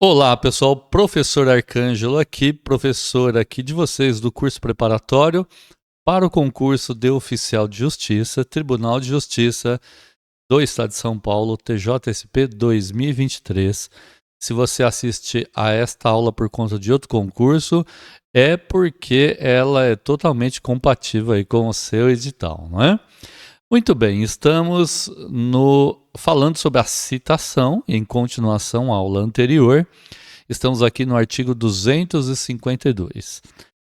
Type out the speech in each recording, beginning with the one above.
Olá, pessoal. Professor Arcângelo aqui, professor aqui de vocês do curso preparatório para o concurso de Oficial de Justiça, Tribunal de Justiça do Estado de São Paulo, TJSP 2023. Se você assiste a esta aula por conta de outro concurso, é porque ela é totalmente compatível aí com o seu edital, não é? Muito bem, estamos falando sobre a citação, em continuação à aula anterior. Estamos aqui no artigo 252.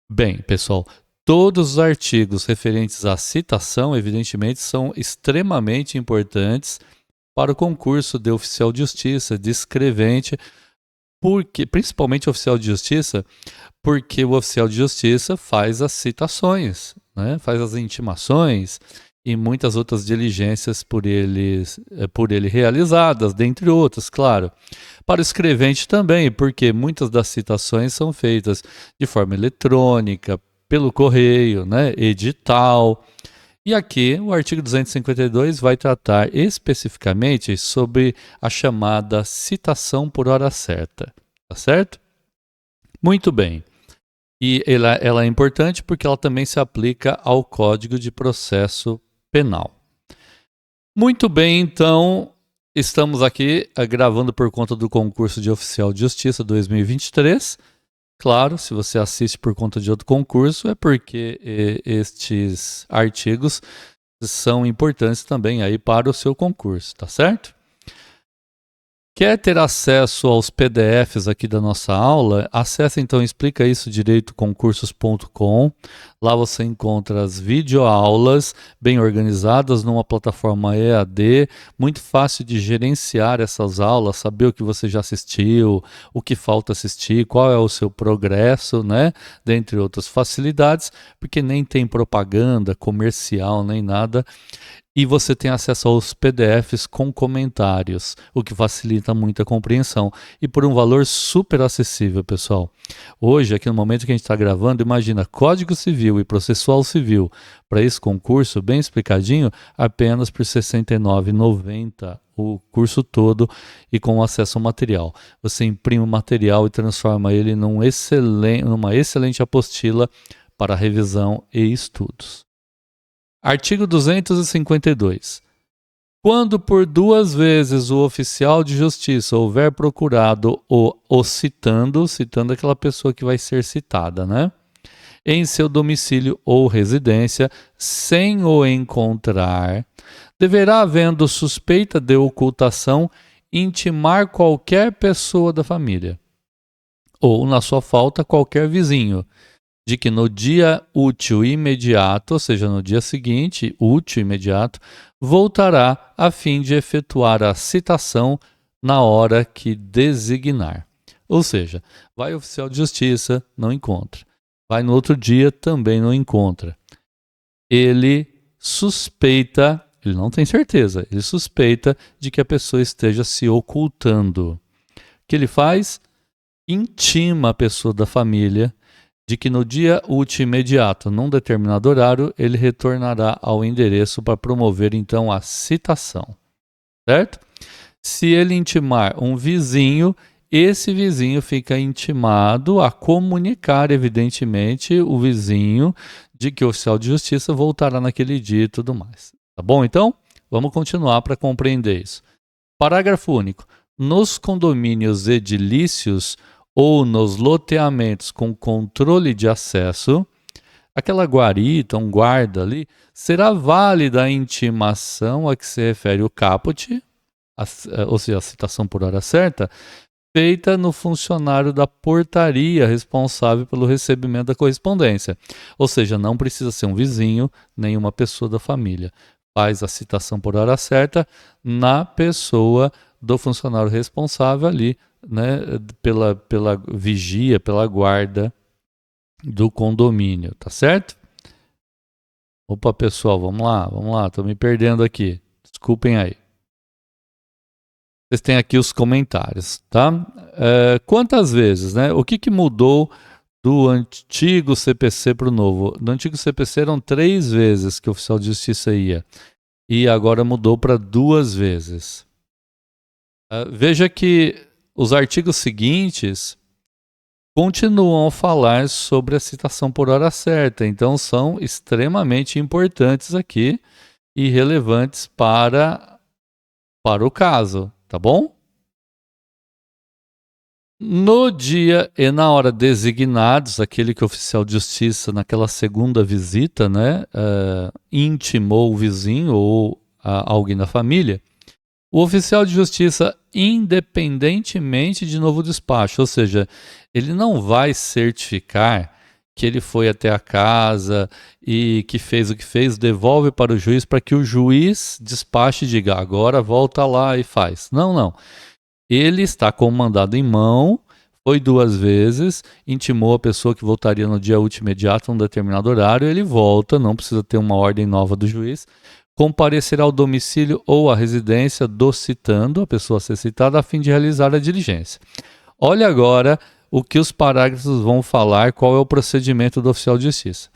Bem, pessoal, todos os artigos referentes à citação, evidentemente, são extremamente importantes para o concurso de oficial de justiça, de escrevente, porque, principalmente oficial de justiça, porque o oficial de justiça faz as citações, né? Faz as intimações e muitas outras diligências por ele realizadas, dentre outras, claro. Para o escrevente também, porque muitas das citações são feitas de forma eletrônica, pelo correio, né? Edital. E aqui o artigo 252 vai tratar especificamente sobre a chamada citação por hora certa, tá certo? Muito bem. E ela é importante porque ela também se aplica ao Código de Processo Penal. Muito bem, então, estamos aqui gravando por conta do concurso de Oficial de Justiça 2023. Claro, se você assiste por conta de outro concurso, é porque estes artigos são importantes também aí para o seu concurso, tá certo? Quer ter acesso aos PDFs aqui da nossa aula? Acesse então Explica Isso Direito Concursos.com. Lá você encontra as videoaulas bem organizadas numa plataforma EAD, muito fácil de gerenciar essas aulas, saber o que você já assistiu, o que falta assistir, qual é o seu progresso, né? Dentre outras facilidades, porque nem tem propaganda comercial nem nada. E você tem acesso aos PDFs com comentários, o que facilita muito a compreensão. E por um valor super acessível, pessoal. Hoje, aqui no momento que a gente está gravando, imagina, Código Civil e Processual Civil para esse concurso, bem explicadinho, apenas por R$ 69,90 o curso todo e com acesso ao material. Você imprime o material e transforma ele numa excelente apostila para revisão e estudos. Artigo 252. Quando por duas vezes o oficial de justiça houver procurado o citando aquela pessoa que vai ser citada, né? Em seu domicílio ou residência, sem o encontrar, deverá, havendo suspeita de ocultação, intimar qualquer pessoa da família, ou, na sua falta, qualquer vizinho, de que no dia útil imediato, ou seja, no dia seguinte, útil imediato, voltará a fim de efetuar a citação na hora que designar. Ou seja, vai ao oficial de justiça, não encontra. Vai no outro dia, também não encontra. Ele suspeita, ele não tem certeza, ele suspeita de que a pessoa esteja se ocultando. O que ele faz? Intima a pessoa da família de que no dia útil imediato, num determinado horário, ele retornará ao endereço para promover então a citação, certo? Se ele intimar um vizinho, esse vizinho fica intimado a comunicar, evidentemente, o vizinho de que o oficial de justiça voltará naquele dia e tudo mais. Tá bom, então? Vamos continuar para compreender isso. Parágrafo único. Nos condomínios edilícios ou nos loteamentos com controle de acesso, aquela guarita, um guarda ali, será válida a intimação a que se refere o caput, ou seja, a citação por hora certa, feita no funcionário da portaria responsável pelo recebimento da correspondência. Ou seja, não precisa ser um vizinho, nem uma pessoa da família. Faz a citação por hora certa na pessoa do funcionário responsável ali, né, pela vigia, pela guarda do condomínio, tá certo? Opa, pessoal, vamos lá, tô me perdendo aqui. Desculpem aí. Vocês têm aqui os comentários, tá? Quantas vezes, né? O que mudou do antigo CPC para o novo? No antigo CPC eram 3 vezes que o oficial de justiça ia. E agora mudou para 2 vezes. Veja que os artigos seguintes continuam a falar sobre a citação por hora certa, então são extremamente importantes aqui e relevantes para o caso, tá bom? No dia e na hora designados, aquele que o oficial de justiça, naquela segunda visita, né, intimou o vizinho ou alguém da família, o oficial de justiça, independentemente de novo despacho, ou seja, ele não vai certificar que ele foi até a casa e que fez o que fez, devolve para o juiz para que o juiz despache e diga, agora volta lá e faz. Não, não. Ele está com o mandado em mão, foi 2 vezes, intimou a pessoa que voltaria no dia útil imediato, num determinado horário, ele volta, não precisa ter uma ordem nova do juiz, comparecerá ao domicílio ou à residência do citando, a pessoa a ser citada, a fim de realizar a diligência. Olha agora o que os parágrafos vão falar, qual é o procedimento do oficial de justiça.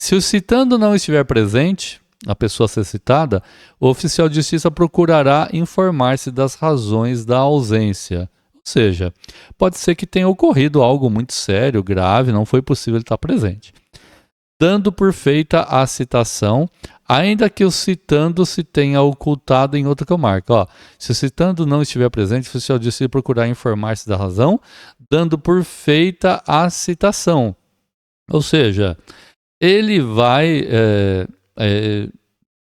Se o citando não estiver presente, a pessoa a ser citada, o oficial de justiça procurará informar-se das razões da ausência. Ou seja, pode ser que tenha ocorrido algo muito sério, grave, não foi possível ele estar presente. Dando por feita a citação, ainda que o citando se tenha ocultado em outra comarca. Ó, se o citando não estiver presente, o oficial de justiça procurar informar-se da razão, dando por feita a citação. Ou seja, ele vai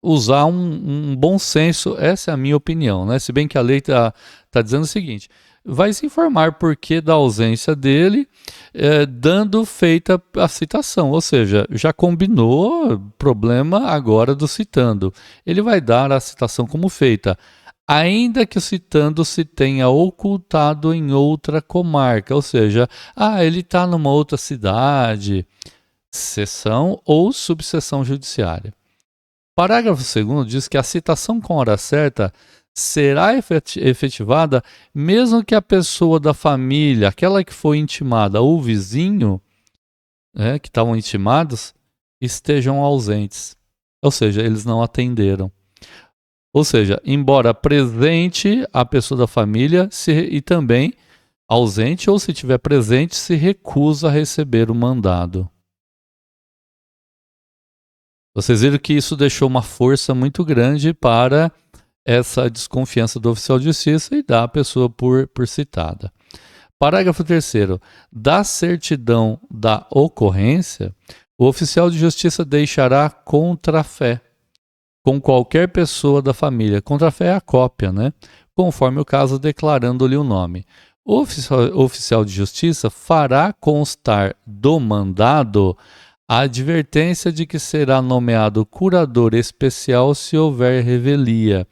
usar um bom senso, essa é a minha opinião, né? Se bem que a lei está dizendo o seguinte, vai se informar por que da ausência dele, dando feita a citação, ou seja, já combinou problema agora do citando. Ele vai dar a citação como feita, ainda que o citando se tenha ocultado em outra comarca, ou seja, ele está numa outra cidade, seção ou subseção judiciária. Parágrafo 2º diz que a citação com hora certa será efetivada mesmo que a pessoa da família, aquela que foi intimada, ou o vizinho, que estavam intimados, estejam ausentes. Ou seja, eles não atenderam. Ou seja, embora presente a pessoa da família e também ausente, ou se estiver presente, se recusa a receber o mandado. Vocês viram que isso deixou uma força muito grande para essa desconfiança do oficial de justiça e da pessoa por citada. Parágrafo 3º. Da certidão da ocorrência, o oficial de justiça deixará contrafé com qualquer pessoa da família. Contrafé é a cópia, né? Conforme o caso, declarando-lhe o nome. O oficial de justiça fará constar do mandado a advertência de que será nomeado curador especial se houver revelia.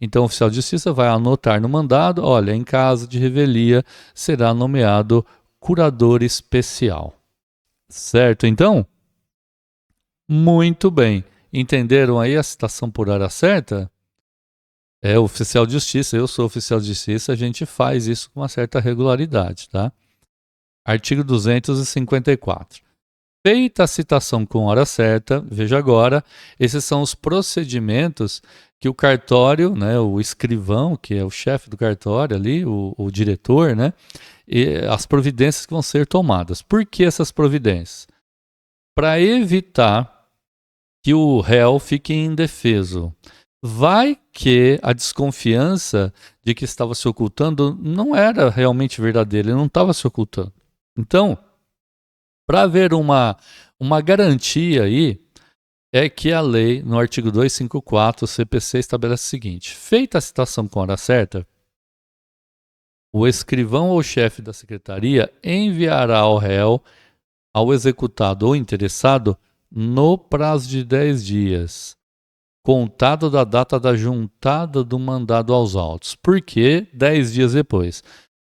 Então, o oficial de justiça vai anotar no mandado, olha, em caso de revelia, será nomeado curador especial. Certo, então? Muito bem. Entenderam aí a citação por hora certa? É oficial de justiça, eu sou oficial de justiça, a gente faz isso com uma certa regularidade, tá? Artigo 254. Feita a citação com hora certa, veja agora, esses são os procedimentos que o cartório, né, o escrivão, que é o chefe do cartório ali, o diretor, né, e as providências que vão ser tomadas. Por que essas providências? Para evitar que o réu fique indefeso. Vai que a desconfiança de que estava se ocultando não era realmente verdadeira, ele não estava se ocultando. Então, para haver uma garantia aí, é que a lei, no artigo 254, o CPC, estabelece o seguinte: feita a citação com hora certa, o escrivão ou chefe da secretaria enviará ao réu, ao executado ou interessado, no prazo de 10 dias, contado da data da juntada do mandado aos autos. Por que 10 dias depois?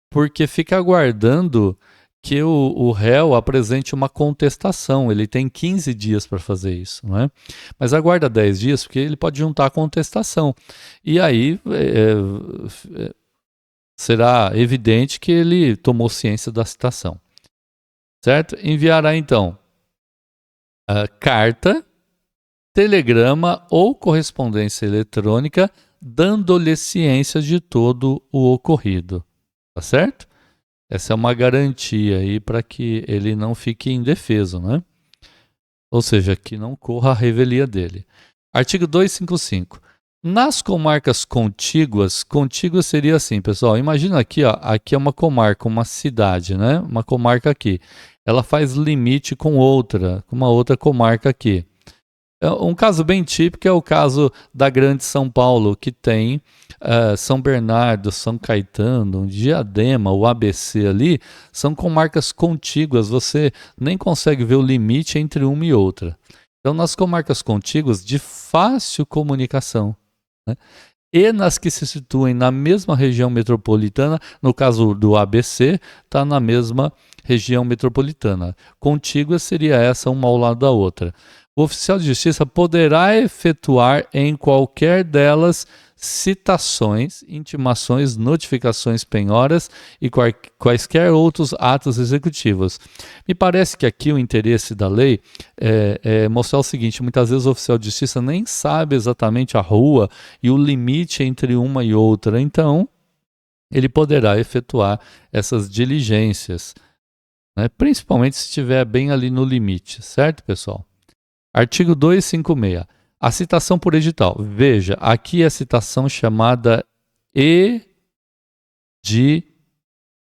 Porque fica aguardando que o réu apresente uma contestação. Ele tem 15 dias para fazer isso, não é? Mas aguarda 10 dias porque ele pode juntar a contestação. E aí será evidente que ele tomou ciência da citação. Certo? Enviará então a carta, telegrama ou correspondência eletrônica dando-lhe ciência de todo o ocorrido. Tá certo? Essa é uma garantia aí para que ele não fique indefeso, né? Ou seja, que não corra a revelia dele. Artigo 255. Nas comarcas contíguas, contíguas seria assim, pessoal, imagina aqui, ó, aqui é uma comarca, uma cidade, né? Uma comarca aqui. Ela faz limite com uma outra comarca aqui. Um caso bem típico é o caso da Grande São Paulo, que tem São Bernardo, São Caetano, Diadema, o ABC ali, são comarcas contíguas, você nem consegue ver o limite entre uma e outra. Então, nas comarcas contíguas, de fácil comunicação, né? E nas que se situem na mesma região metropolitana, no caso do ABC, está na mesma região metropolitana. Contíguas seria essa, uma ao lado da outra. O oficial de justiça poderá efetuar em qualquer delas citações, intimações, notificações, penhoras e quaisquer outros atos executivos. Me parece que aqui o interesse da lei é mostrar o seguinte: muitas vezes o oficial de justiça nem sabe exatamente a rua e o limite entre uma e outra, então ele poderá efetuar essas diligências, né? Principalmente se estiver bem ali no limite, certo, pessoal? Artigo 256. A citação por edital. Veja, aqui é a citação chamada edital.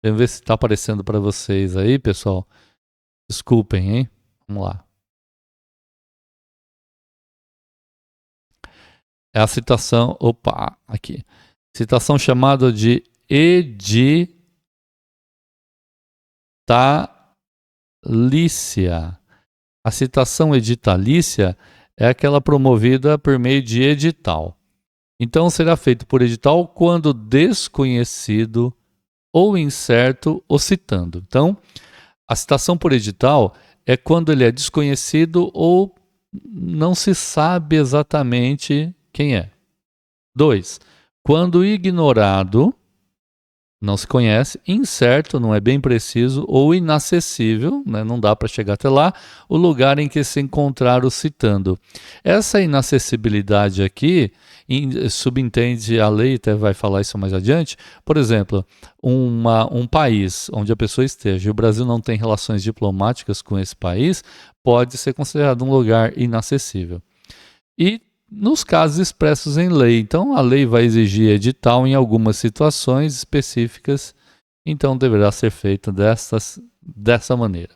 Vamos ver se está aparecendo para vocês aí, pessoal. Desculpem, hein? Vamos lá. É a citação, opa, aqui. Citação chamada de editalícia. A citação editalícia é aquela promovida por meio de edital. Então, será feito por edital quando desconhecido ou incerto o citando. Então, a citação por edital é quando ele é desconhecido ou não se sabe exatamente quem é. 2. Quando ignorado, não se conhece, incerto, não é bem preciso, ou inacessível, né, não dá para chegar até lá, o lugar em que se encontrar o citando. Essa inacessibilidade aqui subentende, a lei até vai falar isso mais adiante, por exemplo, um país onde a pessoa esteja e o Brasil não tem relações diplomáticas com esse país, pode ser considerado um lugar inacessível. E nos casos expressos em lei. Então, a lei vai exigir edital em algumas situações específicas, então deverá ser feita dessa maneira.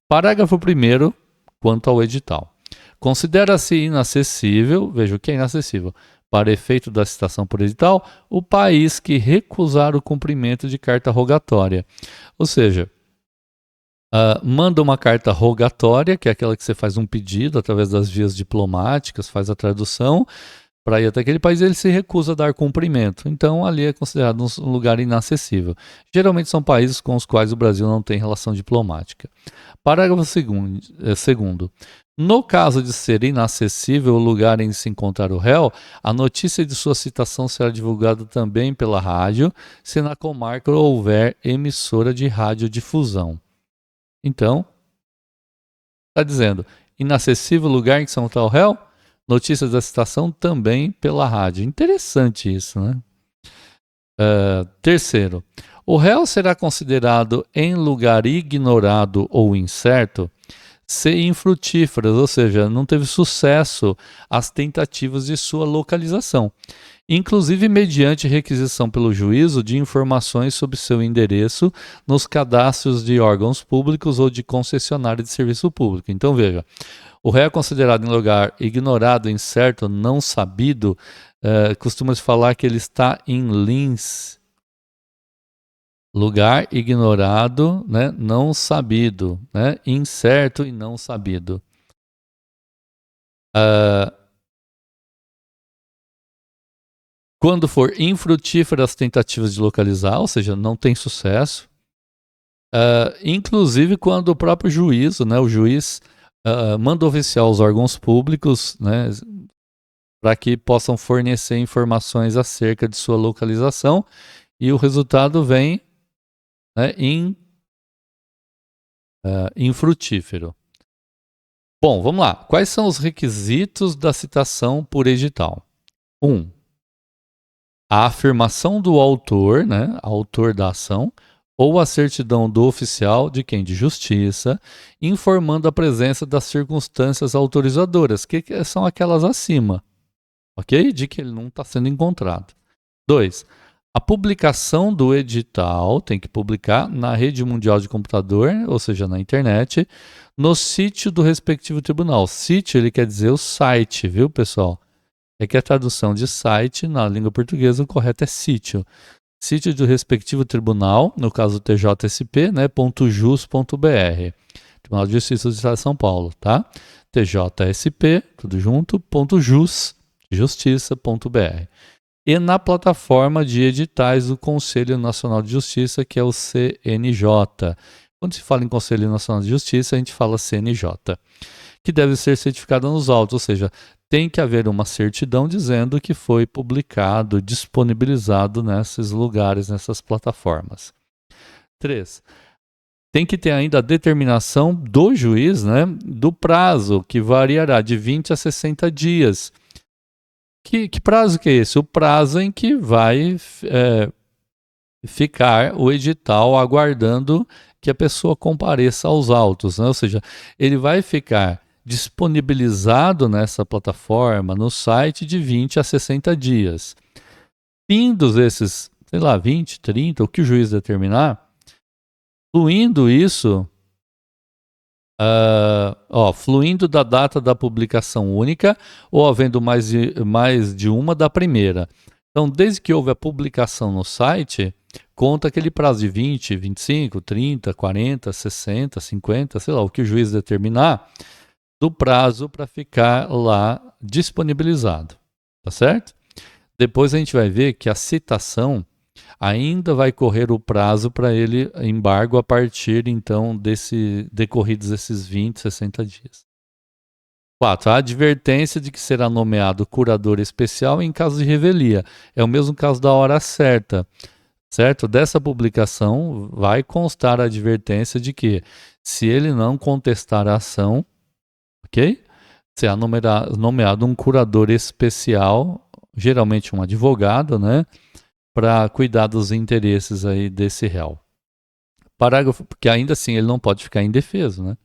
Parágrafo 1º, quanto ao edital. Considera-se inacessível, veja o que é inacessível, para efeito da citação por edital, o país que recusar o cumprimento de carta rogatória. Ou seja, manda uma carta rogatória, que é aquela que você faz um pedido através das vias diplomáticas, faz a tradução para ir até aquele país, ele se recusa a dar cumprimento. Então, ali é considerado um lugar inacessível. Geralmente são países com os quais o Brasil não tem relação diplomática. Parágrafo 2º. No caso de ser inacessível o lugar em que se encontrar o réu, a notícia de sua citação será divulgada também pela rádio, se na comarca houver emissora de radiodifusão. Então, está dizendo, inacessível lugar em que se encontra o réu, notícias da citação também pela rádio. Interessante isso, né? Terceiro, o réu será considerado em lugar ignorado ou incerto se infrutíferas, ou seja, não teve sucesso as tentativas de sua localização, inclusive mediante requisição pelo juízo de informações sobre seu endereço nos cadastros de órgãos públicos ou de concessionária de serviço público. Então, veja, o réu é considerado em lugar ignorado, incerto, não sabido, costuma-se falar que ele está em lins. Lugar ignorado, né, não sabido, né, incerto e não sabido. Quando for infrutífera as tentativas de localizar, ou seja, não tem sucesso, inclusive quando o próprio juízo, né, o juiz manda oficiar aos órgãos públicos, né, para que possam fornecer informações acerca de sua localização, e o resultado vem, né, infrutífero. Bom, vamos lá. Quais são os requisitos da citação por edital? 1. a afirmação do autor, né, autor da ação, ou a certidão do oficial de quem? De justiça, informando a presença das circunstâncias autorizadoras, que são aquelas acima, ok? De que ele não está sendo encontrado. 2. A publicação do edital, tem que publicar na rede mundial de computador, ou seja, na internet, no sítio do respectivo tribunal. Sítio, ele quer dizer o site, viu, pessoal? É que a tradução de site na língua portuguesa, o correto é sítio. Sítio do respectivo tribunal, no caso TJSP, né, .jus.br. Tribunal de Justiça do Estado de São Paulo, tá? TJSP, tudo junto, .jus, justiça.br. E na plataforma de editais do Conselho Nacional de Justiça, que é o CNJ. Quando se fala em Conselho Nacional de Justiça, a gente fala CNJ, que deve ser certificada nos autos, ou seja, tem que haver uma certidão dizendo que foi publicado, disponibilizado nesses lugares, nessas plataformas. 3. Tem que ter ainda a determinação do juiz, né, do prazo, que variará de 20 a 60 dias. Que prazo que é esse? O prazo em que vai ficar o edital aguardando que a pessoa compareça aos autos, né? Ou seja, ele vai ficar disponibilizado nessa plataforma, no site, de 20 a 60 dias. Findos esses, 20, 30, o que o juiz determinar, fluindo isso, fluindo da data da publicação única ou havendo mais de uma da primeira. Então, desde que houve a publicação no site, conta aquele prazo de 20, 25, 30, 40, 60, 50, o que o juiz determinar, do prazo para ficar lá disponibilizado, tá certo? Depois a gente vai ver que a citação ainda vai correr o prazo para ele embargo a partir, então, decorridos esses 20, 60 dias. 4. A advertência de que será nomeado curador especial em caso de revelia. É o mesmo caso da hora certa, certo? Dessa publicação vai constar a advertência de que, se ele não contestar a ação, ok? Será nomeado um curador especial, geralmente um advogado, né? Para cuidar dos interesses aí desse réu. Parágrafo, porque ainda assim ele não pode ficar indefeso, né?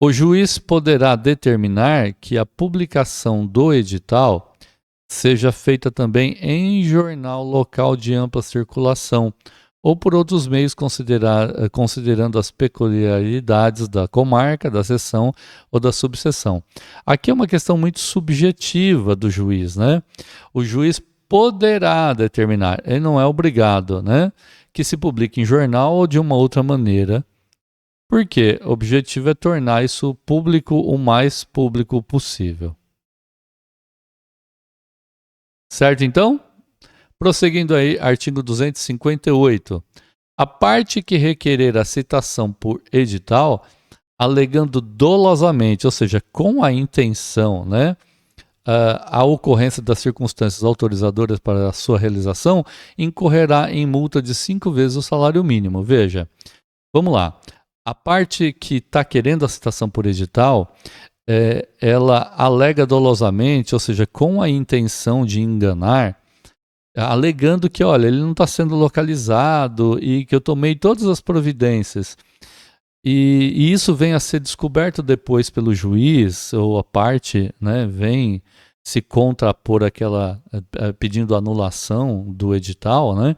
O juiz poderá determinar que a publicação do edital seja feita também em jornal local de ampla circulação ou por outros meios considerando as peculiaridades da comarca, da seção ou da subseção. Aqui é uma questão muito subjetiva do juiz, né? O juiz poderá determinar, ele não é obrigado, né, que se publique em jornal ou de uma outra maneira, porque o objetivo é tornar isso público o mais público possível. Certo, então? Prosseguindo aí, artigo 258. A parte que requerer a citação por edital, alegando dolosamente, ou seja, com a intenção, né, a ocorrência das circunstâncias autorizadoras para a sua realização, incorrerá em multa de 5 vezes o salário mínimo. Veja, vamos lá. A parte que está querendo a citação por edital, ela alega dolosamente, ou seja, com a intenção de enganar, alegando que, olha, ele não está sendo localizado e que eu tomei todas as providências. E isso vem a ser descoberto depois pelo juiz, ou a parte, né, vem se contrapor aquela, pedindo anulação do edital, né?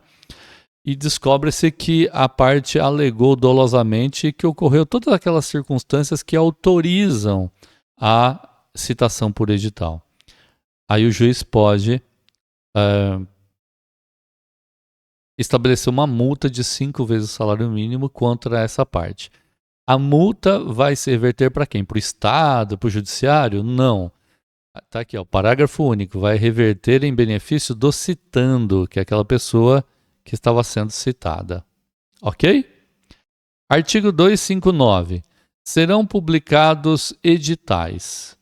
E descobre-se que a parte alegou dolosamente que ocorreu todas aquelas circunstâncias que autorizam a citação por edital. Aí o juiz pode estabelecer uma multa de 5 vezes o salário mínimo contra essa parte. A multa vai se reverter para quem? Para o Estado, para o Judiciário? Não. Está aqui, ó, parágrafo único. Vai reverter em benefício do citando, que é aquela pessoa que estava sendo citada. Ok? Artigo 259. Serão publicados editais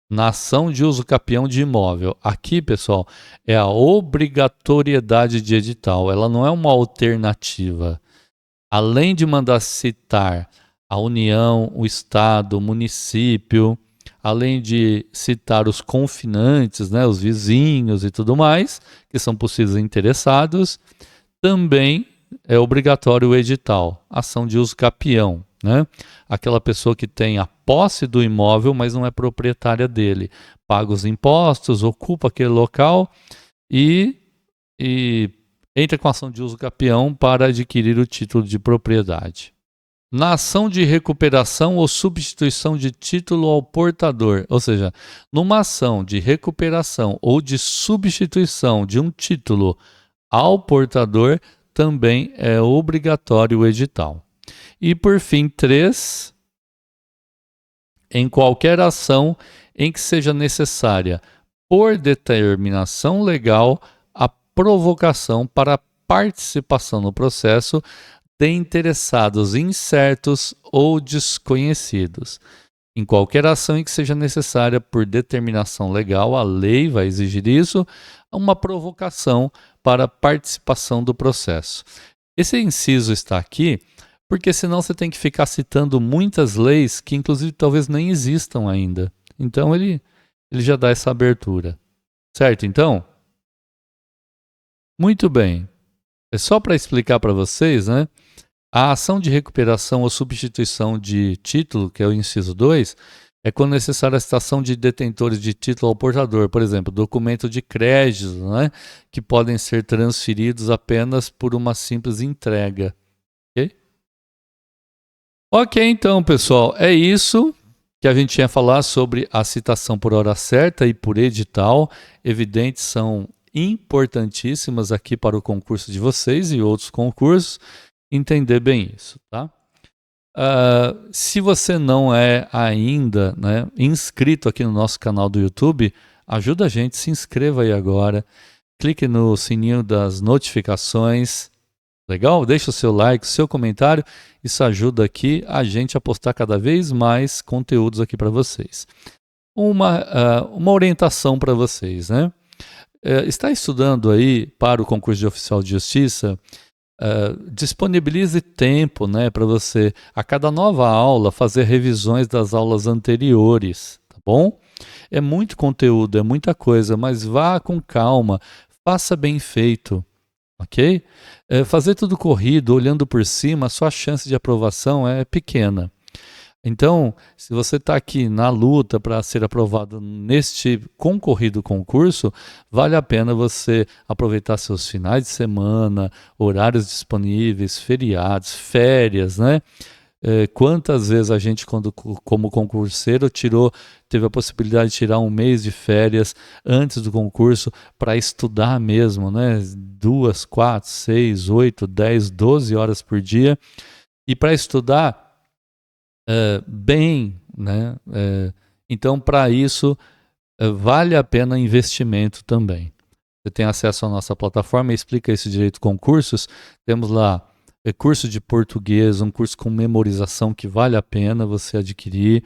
na ação de uso capião de imóvel. Aqui, pessoal, é a obrigatoriedade de edital. Ela não é uma alternativa. Além de mandar citar a União, o Estado, o município, além de citar os confinantes, né, os vizinhos e tudo mais, que são possíveis interessados, também é obrigatório o edital, ação de uso capião, né? Aquela pessoa que tem a posse do imóvel, mas não é proprietária dele, paga os impostos, ocupa aquele local e entra com ação de uso capião para adquirir o título de propriedade. Na ação de recuperação ou substituição de título ao portador, ou seja, numa ação de recuperação ou de substituição de um título ao portador, também é obrigatório o edital. E por fim, 3, em qualquer ação em que seja necessária, por determinação legal, a provocação para participação no processo de interessados incertos ou desconhecidos. Em qualquer ação em que seja necessária por determinação legal, a lei vai exigir isso, uma provocação para participação do processo. Esse inciso está aqui porque senão você tem que ficar citando muitas leis que inclusive talvez nem existam ainda. Então ele já dá essa abertura. Certo, então? Muito bem. É só para explicar para vocês, né? A ação de recuperação ou substituição de título, que é o inciso 2, é quando necessária a citação de detentores de título ao portador, por exemplo, documento de crédito, né, que podem ser transferidos apenas por uma simples entrega. Ok? Ok, então, pessoal, é isso que a gente tinha a falar sobre a citação por hora certa e por edital. Evidentes são importantíssimas aqui para o concurso de vocês e outros concursos. Entender bem isso, tá? Se você não é ainda, né, inscrito aqui no nosso canal do YouTube, ajuda a gente, se inscreva aí agora, clique no sininho das notificações, legal? Deixa o seu like, o seu comentário, isso ajuda aqui a gente a postar cada vez mais conteúdos aqui para vocês. Uma orientação para vocês, né? Está estudando aí para o concurso de oficial de justiça? Disponibilize tempo, né, para você, a cada nova aula, fazer revisões das aulas anteriores, tá bom? É muito conteúdo, é muita coisa, mas vá com calma, faça bem feito, ok? Fazer tudo corrido, olhando por cima, a sua chance de aprovação é pequena. Então, se você está aqui na luta para ser aprovado neste concorrido concurso, vale a pena você aproveitar seus finais de semana, horários disponíveis, feriados, férias, né? Quantas vezes a gente, como concurseiro, teve a possibilidade de tirar um mês de férias antes do concurso para estudar mesmo, né? 2, 4, 6, 8, 10, 12 horas por dia. E para estudar bem, né? Então, para isso, vale a pena investimento também. Você tem acesso à nossa plataforma, explica esse direito concursos. Temos lá curso de português, um curso com memorização que vale a pena você adquirir.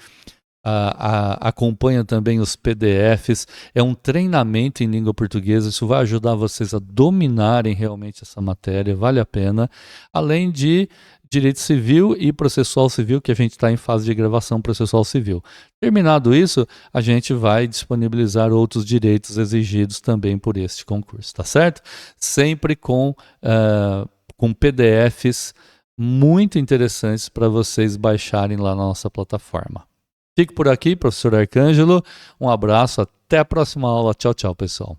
Acompanha também os PDFs, é um treinamento em língua portuguesa, isso vai ajudar vocês a dominarem realmente essa matéria, vale a pena. Além de direito civil e processual civil, que a gente está em fase de gravação processual civil. Terminado isso, a gente vai disponibilizar outros direitos exigidos também por este concurso, tá certo? Sempre com PDFs muito interessantes para vocês baixarem lá na nossa plataforma. Fique por aqui, professor Arcângelo. Um abraço, até a próxima aula. Tchau, tchau, pessoal.